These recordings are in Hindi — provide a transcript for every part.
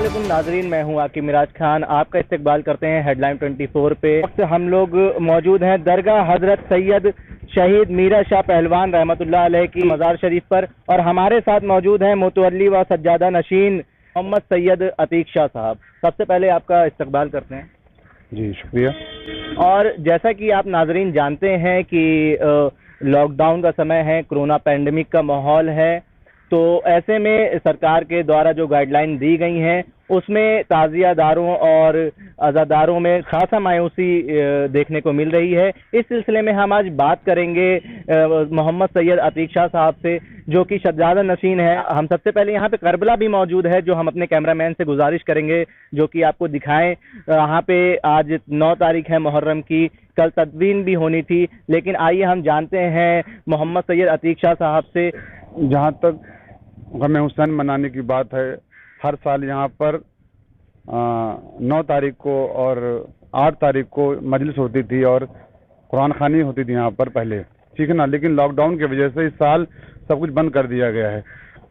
अस्सलामुअलैकुम नाजरीन, मैं हूं आकिब मिराज खान। आपका इस्तकबाल करते हैं हेडलाइन 24 पे। वक्त हम लोग मौजूद हैं दरगाह हजरत सैयद शहीद मीरा शाह पहलवान रहमतुल्लाह अलैह की मज़ार शरीफ पर, और हमारे साथ मौजूद हैं मुतवल्ली व सज्जादा नशीन मोहम्मद सैयद अतीक शाह साहब। सबसे पहले आपका इस्तकबाल करते हैं। जी शुक्रिया। और जैसा कि आप नाजरीन जानते हैं कि लॉकडाउन का समय है, कोरोना पैंडेमिक का माहौल है, तो ऐसे में सरकार के द्वारा जो गाइडलाइन दी गई हैं उसमें ताज़ियादारों और अज़ादारों में खासा मायूसी देखने को मिल रही है। इस सिलसिले में हम आज बात करेंगे मोहम्मद सैयद अतीक शाह साहब से, जो कि सज्जादा नशीन है। हम सबसे पहले यहाँ पे करबला भी मौजूद है, जो हम अपने कैमरामैन से गुजारिश करेंगे जो कि आपको दिखाएं। यहाँ पे आज 9 तारीख है मुहर्रम की, कल तदवीन भी होनी थी, लेकिन आइए हम जानते हैं मोहम्मद सैयद अतीक शाह साहब से। जहाँ तक गम हुसैन मनाने की बात है, हर साल यहाँ पर 9 तारीख को और 8 तारीख को मजलिस होती थी और कुरान खानी होती थी यहाँ पर पहले, ठीक है ना। लेकिन लॉकडाउन की वजह से इस साल सब कुछ बंद कर दिया गया है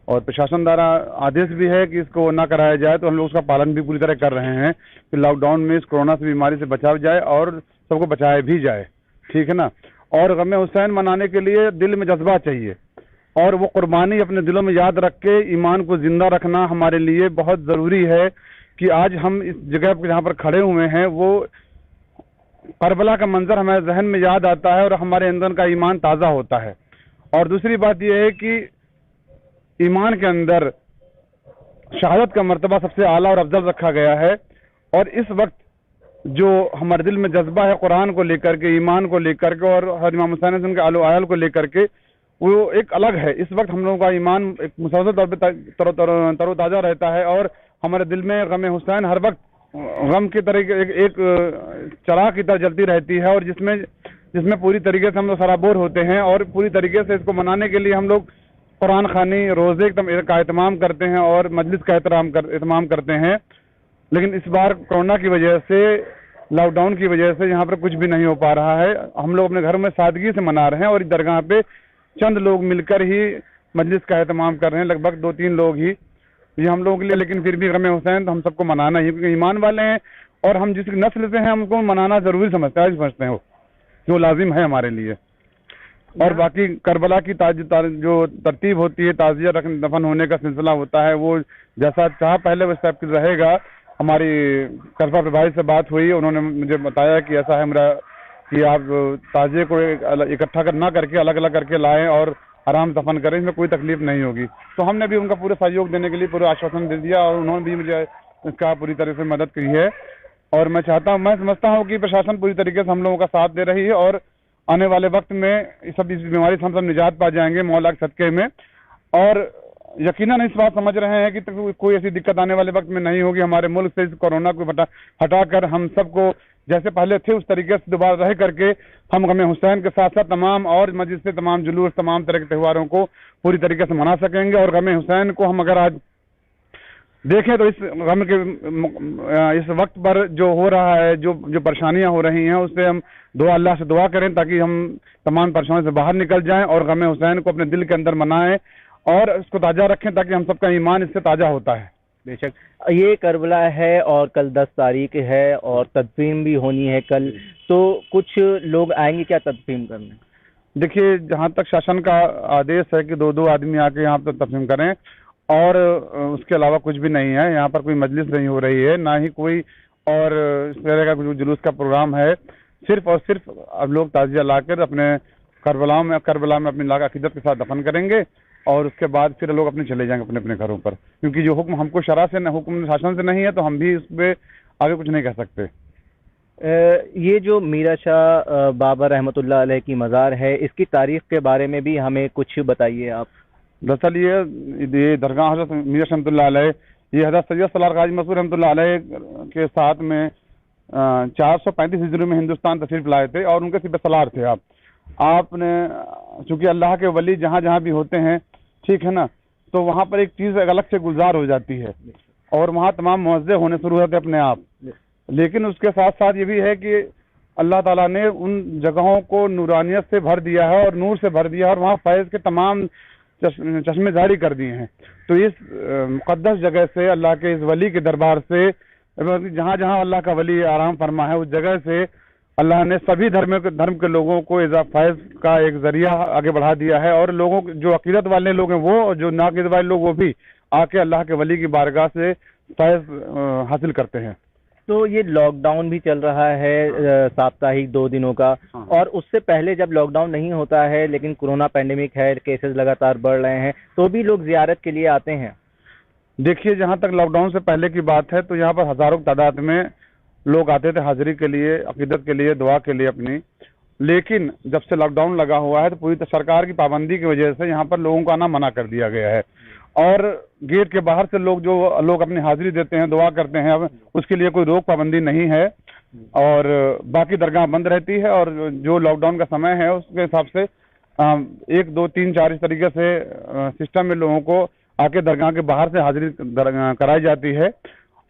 और प्रशासन द्वारा आदेश भी है कि इसको ना कराया जाए, तो हम लोग उसका पालन भी पूरी तरह कर रहे हैं कि लॉकडाउन में इस कोरोना से बीमारी से बचाव जाए और सबको बचाया भी जाए, ठीक है ना। और गम हुसैन मनाने के लिए दिल में जज्बा चाहिए और वो कुर्बानी अपने दिलों में याद रख के ईमान को जिंदा रखना हमारे लिए बहुत ज़रूरी है। कि आज हम इस जगह पर जहाँ पर खड़े हुए हैं वो करबला का मंजर हमारे जहन में याद आता है और हमारे अंदर का ईमान ताज़ा होता है। और दूसरी बात यह है कि ईमान के अंदर शहादत का मर्तबा सबसे आला और अफजल रखा गया है, और इस वक्त जो हमारे दिल में जज्बा है कुरान को लेकर के, ईमान को लेकर के और हज़रत इमाम हुसैन के आलो आयल को लेकर के, वो एक अलग है। इस वक्त हम लोगों का ईमान एक मुसलसल तौर पर तरोताज़ा रहता है और हमारे दिल में गम हुसैन हर वक्त गम की तरह एक चराग की तरह जलती रहती है, और जिसमें पूरी तरीके से हम लोग सराबोर होते हैं और पूरी तरीके से इसको मनाने के लिए हम लोग कुरान खानी, रोज़े का एहतमाम करते हैं और मजलिस का एहतमाम करते हैं। लेकिन इस बार कोरोना की वजह से, लॉकडाउन की वजह से यहाँ पर कुछ भी नहीं हो पा रहा है। हम लोग अपने घर में सादगी से मना रहे हैं और इस दरगाह पे चंद लोग मिलकर ही मजलिस का एहतमाम कर रहे हैं, लगभग 2-3 लोग ही ये हम लोगों के लिए। लेकिन फिर भी गम हुसैन तो हम सबको मनाना ही, क्योंकि ईमान वाले हैं और हम जिस नस्ल से हैं हमको मनाना ज़रूरी समझते हैं वो, जो लाजिम है हमारे लिए। और बाकी करबला की जो तरतीब होती है, ताज़िया दफन होने का सिलसिला होता है, वो जैसा चाह पहले वैसा रहेगा। हमारी करबा प्रभारी से बात हुई, उन्होंने मुझे बताया कि ऐसा है मेरा कि आप ताज़िए को इकट्ठा ना करके अलग अलग करके लाएं और आराम दफन करें, इसमें कोई तकलीफ नहीं होगी। तो हमने भी उनका पूरा सहयोग देने के लिए पूरा आश्वासन दे दिया और उन्होंने भी मुझे इसका पूरी तरह से मदद की है। और मैं समझता हूँ कि प्रशासन पूरी तरीके से हम लोगों का साथ दे रही है और आने वाले वक्त में इस बीमारी से हम सब निजात पा जाएंगे मौला के सदक़े में। और यकीनन इस बात समझ रहे हैं कि कोई ऐसी दिक्कत आने वाले वक्त में नहीं होगी। हमारे मुल्क से इस कोरोना को हटाकर हम सबको जैसे पहले थे उस तरीके से दोबारा रह करके हम गम हुसैन के साथ साथ तमाम और मस्जिद से तमाम जुलूस, तमाम तरह के त्योहारों को पूरी तरीके से मना सकेंगे। और गम हुसैन को हम अगर आज देखें तो इस गम के इस वक्त पर जो हो रहा है, जो परेशानियां हो रही हैं, उससे हम अल्लाह से दुआ करें ताकि हम तमाम परेशानियों से बाहर निकल जाएं और गम हुसैन को अपने दिल के अंदर मनाएं और इसको ताज़ा रखें ताकि हम सबका ईमान इससे ताज़ा होता है। बेशक ये करबला है और कल 10 तारीख है और तदफीन भी होनी है कल, तो कुछ लोग आएंगे क्या तदफीन करने? देखिए, जहाँ तक शासन का आदेश है कि 2-2 आदमी आके यहाँ पर तदफीन करें और उसके अलावा कुछ भी नहीं है। यहाँ पर कोई मजलिस नहीं हो रही है, ना ही कोई और इस तरह का कुछ जुलूस का प्रोग्राम है। सिर्फ और सिर्फ अब लोग ताज़िया लाकर अपने करबला में अपनी अक़ीदत के साथ दफन करेंगे और उसके बाद फिर लोग अपने चले जाएंगे अपने अपने घरों पर, क्योंकि जो हुक्म हमको शरा से हुक्म शासन से नहीं है तो हम भी इस पर आगे कुछ नहीं कह सकते। ये जो मीरा शाह बाबा रहमतुल्लाह अलैह की मज़ार है, इसकी तारीख़ के बारे में भी हमें कुछ बताइए आप। दरअसल ये दरगाह हज़रत मीरा शाह रहमतुल्लाह अलैह, ये हज़रत सैयद सलार गाजी मसूद रहमतुल्लाह अलैह के साथ में 435 हिजरी में हिंदुस्तान तशरीफ़ लाए थे और उनके सिपह सलार थे आपने। चूँकि अल्लाह के वली जहाँ जहाँ भी होते हैं, ठीक है ना, तो वहाँ पर एक चीज़ अलग से गुलजार हो जाती है और वहाँ तमाम मुअज़्ज़िन होने शुरू होते अपने आप। लेकिन उसके साथ साथ ये भी है कि अल्लाह ताला ने उन जगहों को नूरानियत से भर दिया है और नूर से भर दिया है और वहाँ फैज़ के तमाम चश्मे जारी कर दिए हैं। तो इस मुक़द्दस जगह से, अल्लाह के इस वली के दरबार से, जहाँ जहाँ अल्लाह का वली आराम फरमा है, उस जगह से अल्लाह ने सभी धर्म के लोगों को इज़ा फैज़ का एक जरिया आगे बढ़ा दिया है। और लोगों जो अकीदत वाले लोग हैं वो, और जो नाक़ीदत वाले लोग वो भी आके अल्लाह के वली की बारगाह से फैज़ हासिल करते हैं। तो ये लॉकडाउन भी चल रहा है साप्ताहिक 2 दिनों का, हाँ। और उससे पहले जब लॉकडाउन नहीं होता है लेकिन कोरोना पैंडेमिक है, केसेस लगातार बढ़ रहे हैं, तो भी लोग ज़ियारत के लिए आते हैं। देखिए, जहाँ तक लॉकडाउन से पहले की बात है तो यहाँ पर हज़ारों की तादाद में लोग आते थे हाजिरी के लिए, अकीदत के लिए, दुआ के लिए अपनी। लेकिन जब से लॉकडाउन लगा हुआ है तो पूरी सरकार की पाबंदी की वजह से यहाँ पर लोगों को आना मना कर दिया गया है। और गेट के बाहर से लोग अपनी हाजिरी देते हैं, दुआ करते हैं, अब उसके लिए कोई रोक पाबंदी नहीं है। और बाकी दरगाह बंद रहती है, और जो लॉकडाउन का समय है उसके हिसाब से 1, 2, 3, 4 इस तरीके से सिस्टम में लोगों को आके दरगाह के बाहर से हाजिरी कराई जाती है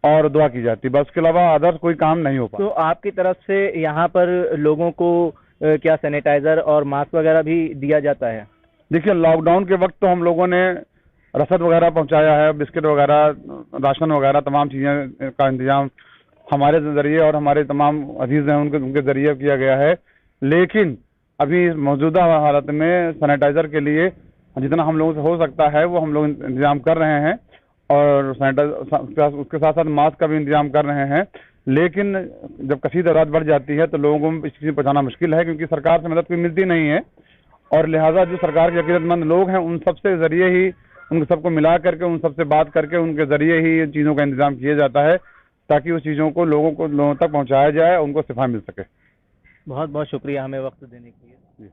और दुआ की जाती है। बस उसके अलावा अदर कोई काम नहीं हो पाता। तो आपकी तरफ से यहाँ पर लोगों को क्या सैनिटाइजर और मास्क वगैरह भी दिया जाता है? देखिए, लॉकडाउन के वक्त तो हम लोगों ने रसद वगैरह पहुंचाया है, बिस्किट वगैरह, राशन वगैरह, तमाम चीज़ें का इंतजाम हमारे ज़रिए और हमारे तमाम अजीज़ हैं उनके ज़रिए किया गया है। लेकिन अभी मौजूदा हालत में सैनिटाइज़र के लिए जितना हम लोगों से हो सकता है वो हम लोग इंतजाम कर रहे हैं, और सैनिटाइजर उसके साथ साथ मास्क का भी इंतजाम कर रहे हैं। लेकिन जब कसी तादाद बढ़ जाती है तो लोगों को इस चीज़ पहुँचाना मुश्किल है, क्योंकि सरकार से मदद कोई मिलती नहीं है। और लिहाजा जो सरकार के अकीदतमंद लोग हैं उन सबसे ज़रिए ही, उन सबको मिला करके, उन सबसे बात करके उनके ज़रिए ही इन चीज़ों का इंतजाम किया जाता है, ताकि उस चीज़ों को लोगों तक पहुँचाया जाए, उनको शिफा मिल सके। बहुत बहुत शुक्रिया हमें वक्त देने के लिए। जी।